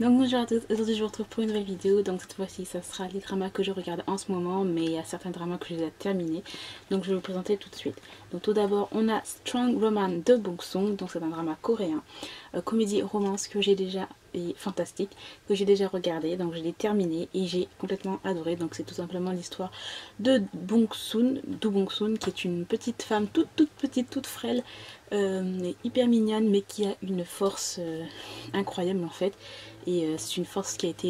Donc bonjour à tous, aujourd'hui je vous retrouve pour une nouvelle vidéo. Donc cette fois-ci ça sera les dramas que je regarde en ce moment, mais il y a certains dramas que j'ai déjà terminés, donc je vais vous présenter tout de suite. Donc tout d'abord on a Strong Romance de Bong Joon, donc c'est un drama coréen, comédie romance que j'ai déjà, et fantastique, que j'ai déjà regardé, donc je l'ai terminé et j'ai complètement adoré. Donc c'est tout simplement l'histoire de Bong Joon, qui est une petite femme toute petite, toute frêle, hyper mignonne, mais qui a une force incroyable en fait. Et c'est une force qui est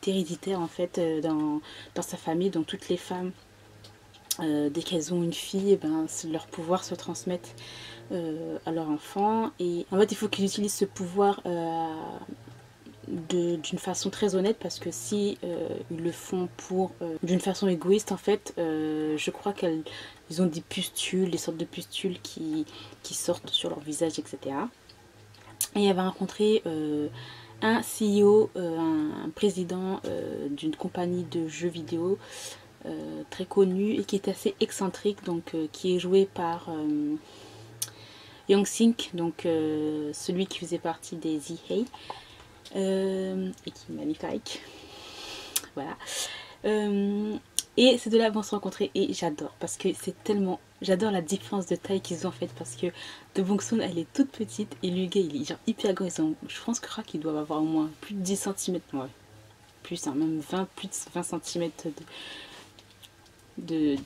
héréditaire en fait dans sa famille. Donc toutes les femmes, dès qu'elles ont une fille, leur pouvoir se transmettent à leur enfant. Et en fait il faut qu'ils utilisent ce pouvoir d'une façon très honnête, parce que si ils le font d'une façon égoïste en fait, je crois qu'ils ont des pustules, des sortes de pustules qui sortent sur leur visage, etc. Et elle va rencontrer un CEO, un président d'une compagnie de jeux vidéo très connue et qui est assez excentrique, donc qui est joué par Young Sink, donc celui qui faisait partie des Z-Hey, et qui est magnifique. Voilà. Et ces deux-là vont se rencontrer et j'adore, parce que c'est tellement... J'adore la différence de taille qu'ils ont faite, parce que de Bong Joon elle est toute petite et le gars il est genre hyper grand. Je pense que qu'ils doivent avoir au moins plus de 10 cm, ouais. Plus, hein, même 20, plus de 20 cm de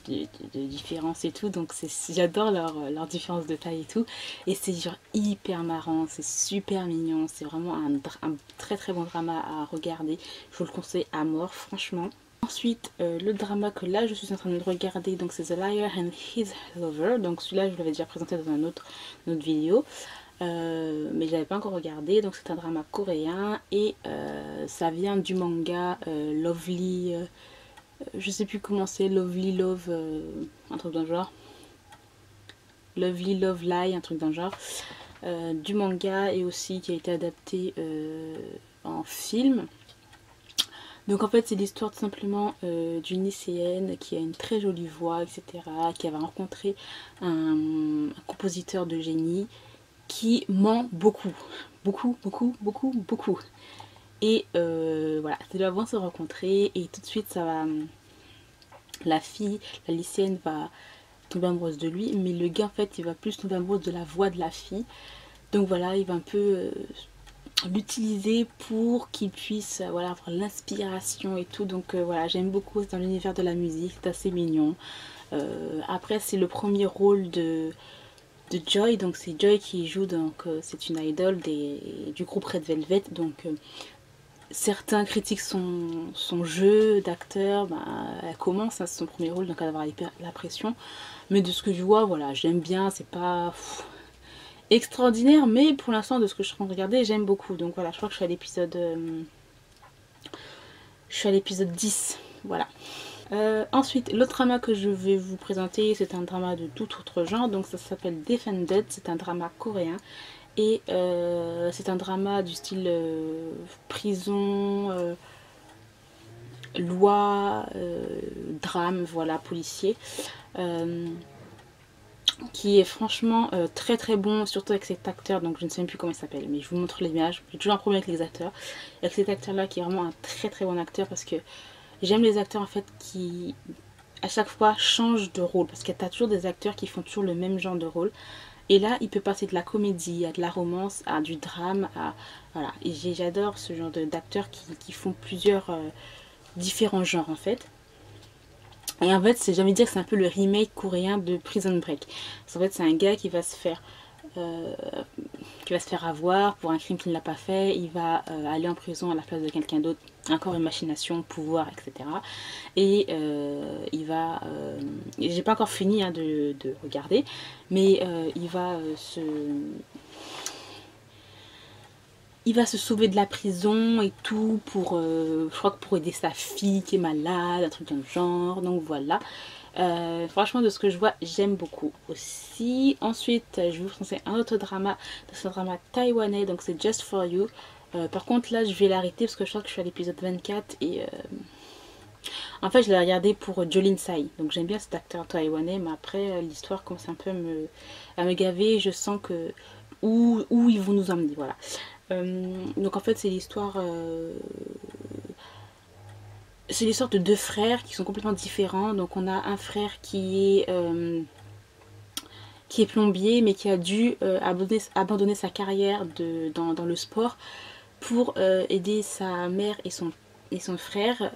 différence et tout. Donc j'adore leur différence de taille et tout. Et c'est genre hyper marrant, c'est super mignon. C'est vraiment un très bon drama à regarder. Je vous le conseille à mort, franchement. Ensuite, le drama que là je suis en train de regarder, donc c'est The Liar and His Lover. Donc celui-là je l'avais déjà présenté dans une autre vidéo, mais je l'avais pas encore regardé. Donc c'est un drama coréen et ça vient du manga Lovely, je sais plus comment c'est, Lovely Love, un truc dans le genre, Lovely Love Lie, un truc dans le genre, du manga, et aussi qui a été adapté en film. Donc en fait c'est l'histoire tout simplement d'une lycéenne qui a une très jolie voix, etc. Qui va rencontrer un compositeur de génie qui ment beaucoup. Et voilà, ils doivent se rencontrer et tout de suite ça va... La lycéenne va tomber amoureuse de lui, mais le gars en fait il va plus tomber amoureux de la voix de la fille. Donc voilà, il va un peu... l'utiliser pour qu'il puisse voilà, avoir l'inspiration et tout. Donc voilà, j'aime beaucoup, c'est dans l'univers de la musique, c'est assez mignon. Après c'est le premier rôle de Joy, donc c'est Joy qui joue, donc c'est une idole du groupe Red Velvet. Donc certains critiquent son jeu d'acteur, elle commence à son premier rôle, donc elle va avoir la pression. Mais de ce que je vois, voilà, j'aime bien, c'est pas... extraordinaire, mais pour l'instant de ce que je suis en train de regarder j'aime beaucoup. Donc voilà, je crois que je suis à l'épisode 10, voilà. Ensuite l'autre drama que je vais vous présenter, c'est un drama de tout autre genre, donc ça s'appelle Defended, c'est un drama coréen et c'est un drama du style prison, loi, drame, voilà, policier, qui est franchement très bon, surtout avec cet acteur, donc je ne sais même plus comment il s'appelle, mais je vous montre l'image. J'ai toujours un problème avec les acteurs, avec cet acteur là qui est vraiment un très bon acteur, parce que j'aime les acteurs en fait qui à chaque fois changent de rôle, parce qu'il y a toujours des acteurs qui font toujours le même genre de rôle, et là il peut passer de la comédie à de la romance à du drame, à voilà. Et j'adore ce genre d'acteurs qui font plusieurs différents genres en fait. Et en fait, j'ai envie de dire que c'est un peu le remake coréen de Prison Break. Parce qu'en fait, c'est un gars qui va se faire avoir pour un crime qu'il n'a pas fait. Il va aller en prison à la place de quelqu'un d'autre. Encore une machination, pouvoir, etc. Et il va... j'ai pas encore fini de regarder. Mais il va se sauver de la prison et tout pour, je crois que pour aider sa fille qui est malade, un truc dans le genre. Donc voilà. Franchement de ce que je vois j'aime beaucoup aussi. Ensuite je vais vous conseiller un autre drama, c'est un drama taïwanais, donc c'est Just For You. Par contre là je vais l'arrêter parce que je crois que je suis à l'épisode 24 et en fait je l'ai regardé pour Jolin Tsai, donc j'aime bien cet acteur taïwanais, mais après l'histoire commence un peu à me gaver. Je sens que où ils vont nous emmener, voilà. Donc en fait c'est l'histoire de deux frères qui sont complètement différents. Donc on a un frère qui est plombier mais qui a dû abandonner sa carrière dans le sport pour aider sa mère et son frère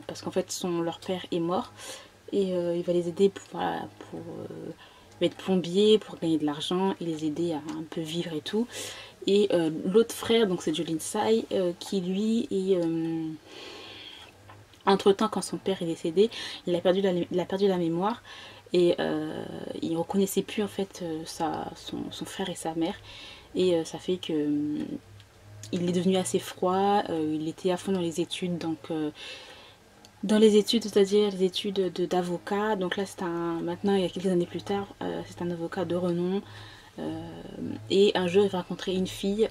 parce qu'en fait leur père est mort et il va les aider il va être plombier pour gagner de l'argent et les aider à un peu vivre et tout. Et l'autre frère, donc c'est Jolin Sai, qui lui est entre temps quand son père est décédé, il a perdu la mémoire et il reconnaissait plus en fait son frère et sa mère et ça fait que il est devenu assez froid, il était à fond dans les études, donc dans les études, c'est-à-dire les études d'avocat. Donc là maintenant il y a quelques années plus tard, c'est un avocat de renom et un jour il va rencontrer une fille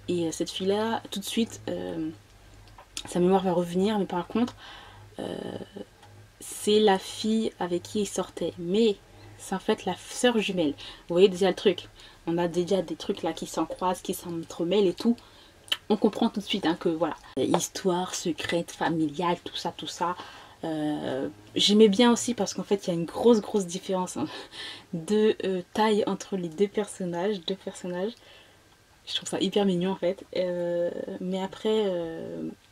et cette fille là tout de suite sa mémoire va revenir, mais par contre c'est la fille avec qui il sortait, mais c'est en fait la sœur jumelle. Vous voyez déjà le truc, on a déjà des trucs là qui s'en croisent, qui s'entremêlent et tout. On comprend tout de suite hein, que voilà, histoire secrète, familiale, tout ça. J'aimais bien aussi parce qu'en fait il y a une grosse différence hein, de taille entre les deux personnages. Je trouve ça hyper mignon en fait. Mais après,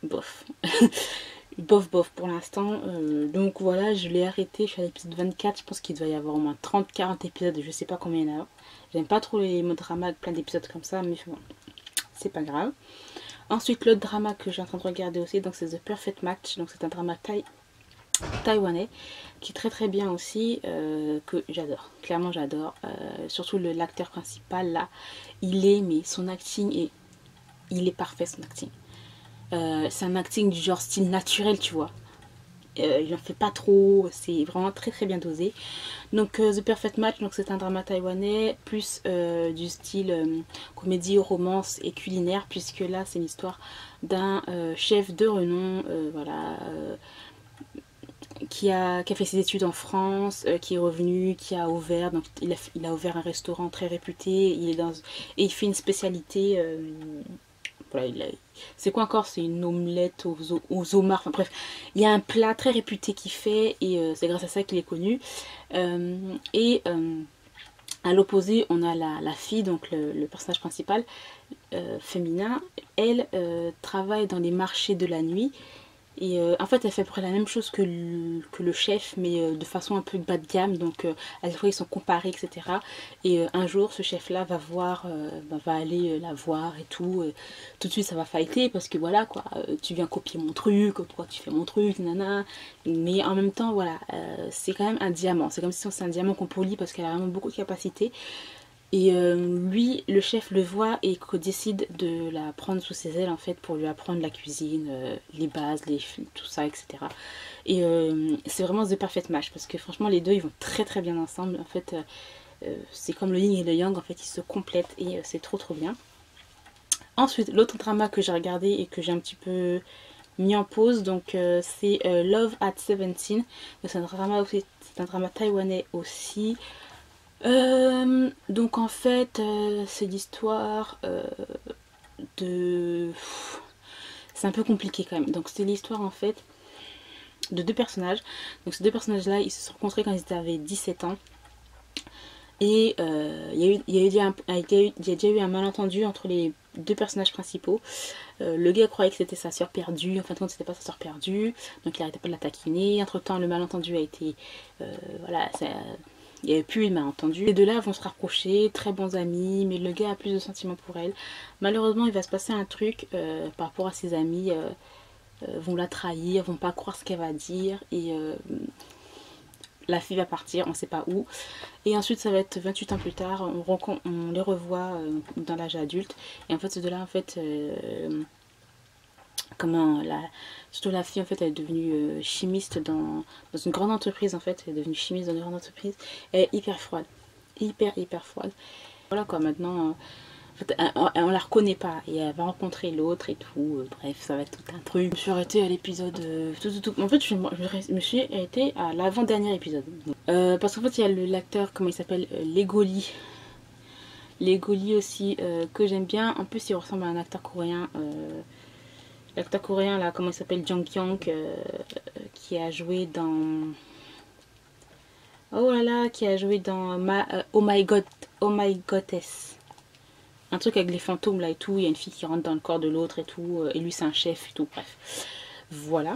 bof. bof pour l'instant. Donc voilà, je l'ai arrêté. Je suis à l'épisode 24. Je pense qu'il doit y avoir au moins 30-40 épisodes. Je sais pas combien il y en a. J'aime pas trop les mots-dramas, plein d'épisodes comme ça. Mais bon, c'est pas grave. Ensuite, l'autre drama que j'ai en train de regarder aussi, donc c'est The Perfect Match. Donc c'est un drama taïwanais qui est très bien aussi, que j'adore, clairement j'adore, surtout l'acteur principal là, mais son acting il est parfait, son acting, c'est un acting du genre style naturel, tu vois, il en fait pas trop, c'est vraiment très bien dosé. Donc The Perfect Match, donc c'est un drama taïwanais plus du style comédie, romance et culinaire, puisque là c'est l'histoire d'un chef de renom, voilà, qui a fait ses études en France, qui est revenu, qui a ouvert, donc il a ouvert un restaurant très réputé, et il fait une spécialité, voilà, c'est quoi encore, c'est une omelette aux homards, enfin bref, il y a un plat très réputé qu'il fait, et c'est grâce à ça qu'il est connu, à l'opposé on a la fille, donc le personnage principal féminin, elle travaille dans les marchés de la nuit. Et en fait elle fait à peu près la même chose que le chef, mais de façon un peu bas de gamme, donc à la fois ils sont comparés, etc. Et un jour ce chef là va aller la voir et tout, tout de suite ça va fighter parce que voilà quoi, tu viens copier mon truc, toi tu fais mon truc, nana. Mais en même temps voilà, c'est quand même un diamant, c'est comme si c'est un diamant qu'on polie parce qu'elle a vraiment beaucoup de capacité. Et lui, le chef le voit et décide de la prendre sous ses ailes en fait pour lui apprendre la cuisine, les bases, tout ça, etc. Et c'est vraiment The Perfect Match parce que franchement les deux ils vont très bien ensemble. En fait c'est comme le yin et le yang, en fait ils se complètent et c'est trop bien. Ensuite l'autre drama que j'ai regardé et que j'ai un petit peu mis en pause, donc c'est Love at 17. C'est un drama taïwanais aussi. Donc en fait c'est l'histoire de... C'est un peu compliqué quand même. Donc c'est l'histoire en fait de deux personnages. Donc ces deux personnages là ils se sont rencontrés quand ils avaient 17 ans. Et il y a déjà eu un malentendu entre les deux personnages principaux. Le gars croyait que c'était sa soeur perdue, en fin de compte c'était pas sa soeur perdue, donc il arrêtait pas de la taquiner. Entre temps le malentendu a été voilà, il n'y avait plus eu de malentendu. Les deux là vont se rapprocher, très bons amis, mais le gars a plus de sentiments pour elle. Malheureusement il va se passer un truc par rapport à ses amis, vont la trahir, vont pas croire ce qu'elle va dire, et la fille va partir, on sait pas où. Et ensuite ça va être 28 ans plus tard, on les revoit dans l'âge adulte. Et en fait ces deux-là, en fait, surtout la fille en fait elle est devenue chimiste dans une grande entreprise, en fait. Elle est devenue chimiste dans une grande entreprise. Elle est hyper froide. Hyper froide. Voilà quoi, maintenant... en fait, on la reconnaît pas et elle va rencontrer l'autre et tout, bref ça va être tout un truc. Je me suis arrêtée à l'épisode en fait je me suis arrêtée à l'avant-dernier épisode, parce qu'en fait il y a l'acteur, comment il s'appelle, Legoli, Les Goli aussi que j'aime bien. En plus il ressemble à un acteur coréen. L'acteur coréen là, comment il s'appelle, Jung Kyung, qui a joué dans... Oh là là, qui a joué dans Oh My God, Oh My Goddess. Un truc avec les fantômes là et tout. Il y a une fille qui rentre dans le corps de l'autre et tout. Et lui c'est un chef et tout. Bref. Voilà.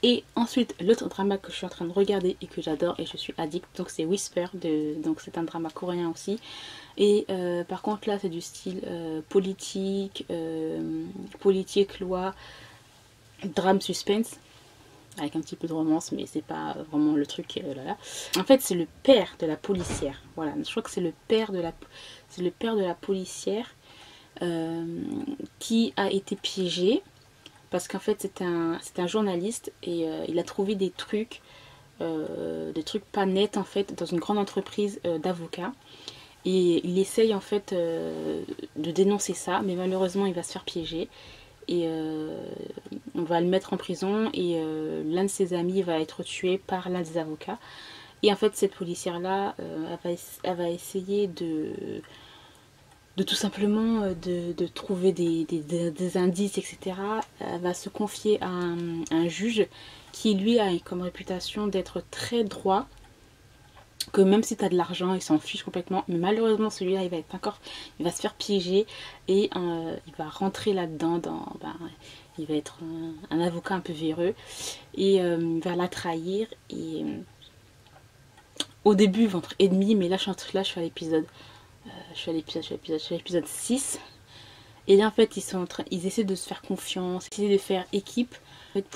Et ensuite, l'autre drama que je suis en train de regarder et que j'adore et je suis addict, donc c'est Whisper, donc c'est un drama coréen aussi. Et par contre là c'est du style politique, loi, drame suspense, avec un petit peu de romance, mais c'est pas vraiment le truc là. En fait c'est le père de la policière, voilà, je crois que c'est le père de la policière qui a été piégé. Parce qu'en fait c'est un journaliste et il a trouvé des trucs pas nets en fait dans une grande entreprise d'avocats. Et il essaye en fait de dénoncer ça, mais malheureusement il va se faire piéger. Et on va le mettre en prison et l'un de ses amis va être tué par l'un des avocats. Et en fait cette policière là, elle va essayer de tout simplement de trouver des indices, etc. Elle va se confier à un juge qui lui a comme réputation d'être très droit, que même si tu as de l'argent il s'en fiche complètement, mais malheureusement celui-là il va se faire piéger et il va rentrer là-dedans, il va être un avocat un peu véreux et il va la trahir et au début ventre ennemi, mais là je suis à l'épisode je suis à l'épisode 6. Et là en fait ils essaient de se faire confiance, ils essaient de faire équipe en fait,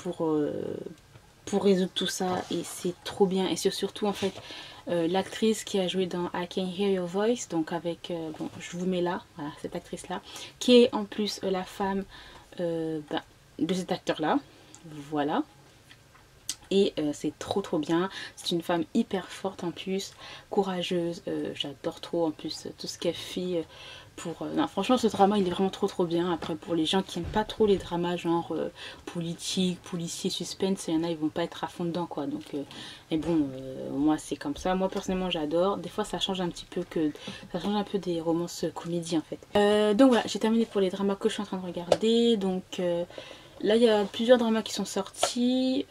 pour résoudre tout ça. Et c'est trop bien. Et c'est surtout en fait l'actrice qui a joué dans I Can Hear Your Voice, donc avec, bon je vous mets là, voilà, cette actrice là, qui est en plus la femme de cet acteur là, voilà. Et c'est trop bien, c'est une femme hyper forte en plus, courageuse, j'adore trop en plus tout ce qu'elle fait pour... non, franchement ce drama il est vraiment trop bien. Après pour les gens qui n'aiment pas trop les dramas genre politique, policier, suspense, il y en a ils vont pas être à fond dedans quoi. Donc mais bon moi c'est comme ça, moi personnellement j'adore. Des fois ça change un petit peu des romances comédies en fait. Donc voilà, j'ai terminé pour les dramas que je suis en train de regarder. Donc là il y a plusieurs dramas qui sont sortis,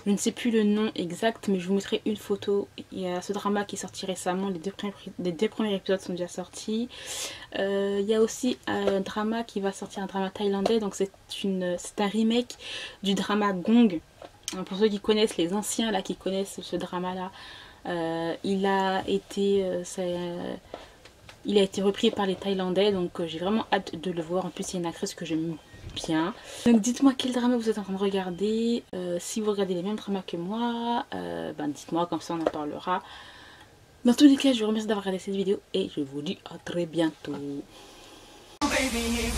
je ne sais plus le nom exact mais je vous mettrai une photo. Il y a ce drama qui est sorti récemment, les deux premiers épisodes sont déjà sortis. Il y a aussi un drama qui va sortir, un drama thaïlandais, donc c'est un remake du drama Gong. Pour ceux qui connaissent, les anciens là qui connaissent ce drama là, il a été repris par les Thaïlandais, donc j'ai vraiment hâte de le voir. En plus il y a une actrice que j'aime bien. Donc dites-moi quel drama vous êtes en train de regarder. Si vous regardez les mêmes dramas que moi, dites-moi, comme ça on en parlera. Dans tous les cas je vous remercie d'avoir regardé cette vidéo et je vous dis à très bientôt. Baby,